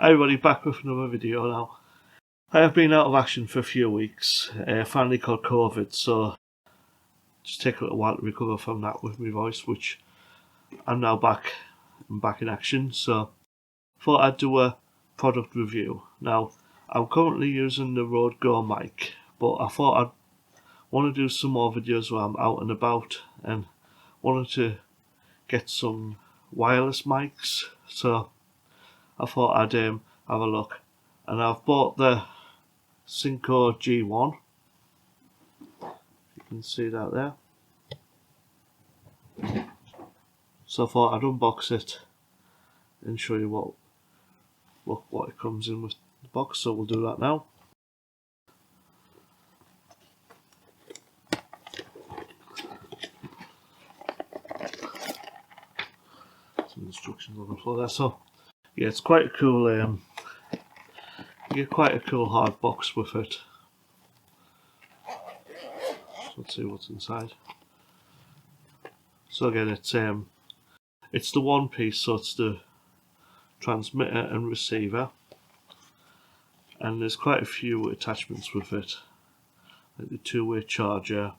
Hi everybody, back with another video now. I have been out of action for a few weeks. Finally caught COVID, so just take a little while to recover from that with my voice, which I'm now back in action. So thought I'd do a product review. Now I'm currently using the Rode Go mic, but I thought I'd want to do some more videos where I'm out and about and wanted to get some wireless mics. So I thought I'd have a look, and I've bought the Synco G1. You can see that there. So I thought I'd unbox it and show you what it comes in with the box. So we'll do that now. Some instructions on the floor there. So yeah, it's quite a cool. You get quite a cool hard box with it. So let's see what's inside. So again, it's the one piece, so it's the transmitter and receiver, and there's quite a few attachments with it, like the two-way charger,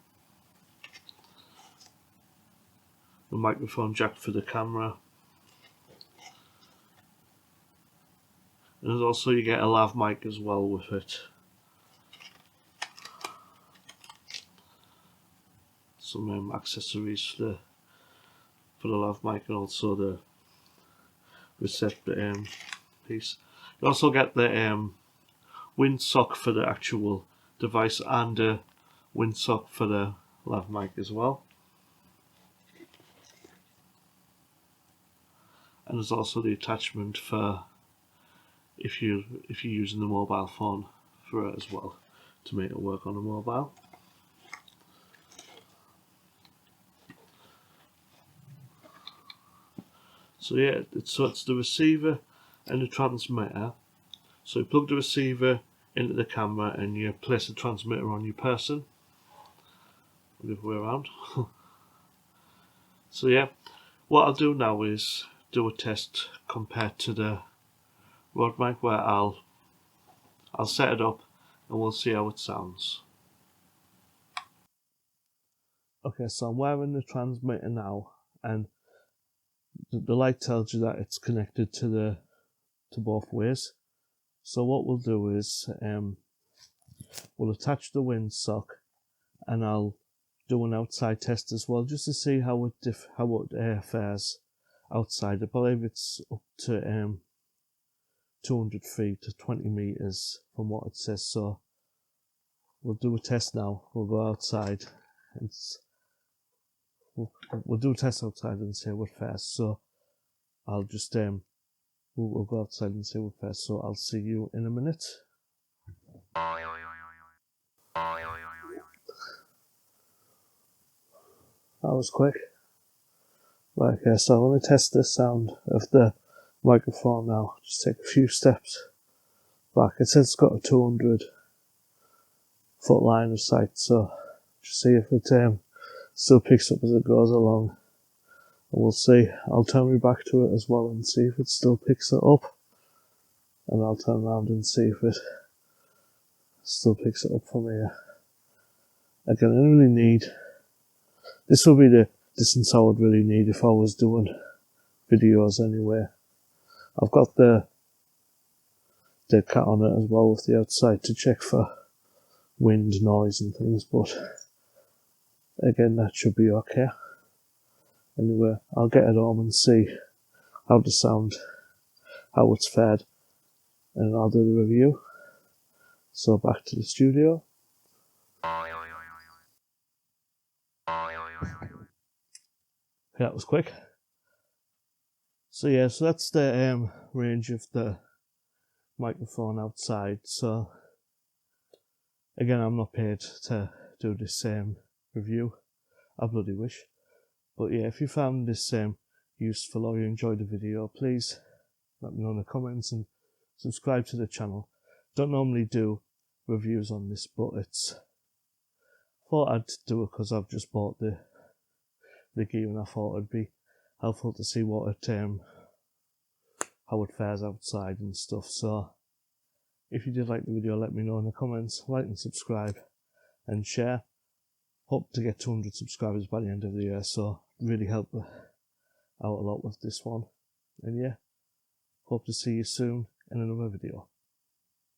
the microphone jack for the camera, and there's also, you get a lav mic as well with it. Some accessories for the lav mic, and also the receptor piece. You also get the windsock for the actual device and a windsock for the lav mic as well. And there's also the attachment for if you're using the mobile phone for it as well, to make it work on a mobile. So yeah, it's the receiver and the transmitter. So you plug the receiver into the camera and you place the transmitter on your person, the other way around. So yeah, what I'll do now is do a test compared to the Rode mic, where I'll set it up and we'll see how it sounds. Okay, so I'm wearing the transmitter now, and the light tells you that it's connected to both ways. So what we'll do is we'll attach the windsock, and I'll do an outside test as well, just to see how it fares outside. I believe it's up to 200 feet to 20 meters from what it says. So we'll do a test now. We'll go outside and we'll do a test outside and see what fares. So I'll just we'll go outside and see what fares. So I'll see you in a minute. That was quick. Right, okay, so I want to test the sound of the microphone now. Just take a few steps back. It says it's got a 200 foot line of sight, so just see if it still picks up as it goes along. And we'll see. I'll turn my back to it as well and see if it still picks it up. And I'll turn around and see if it still picks it up from here. Again, I don't really need. This will be the distance I would really need if I was doing videos anyway. I've got the dead cat on it as well with the outside to check for wind, noise and things, but again, that should be okay. Anyway, I'll get it home and see how the sound, how it's fared, and I'll do the review. So back to the studio. That was quick. So yeah, so that's the range of the microphone outside. So again, I'm not paid to do this review. I bloody wish. But yeah, if you found this useful or you enjoyed the video, please let me know in the comments and subscribe to the channel. Don't normally do reviews on this, but thought I'd do it because I've just bought the gear, and I thought it'd be helpful to see what it how how it fares outside and stuff. So if you did like the video, let me know in the comments. Like and subscribe and share. Hope to get 200 subscribers by the end of the year, so really help out a lot with this one. And yeah, hope to see you soon in another video.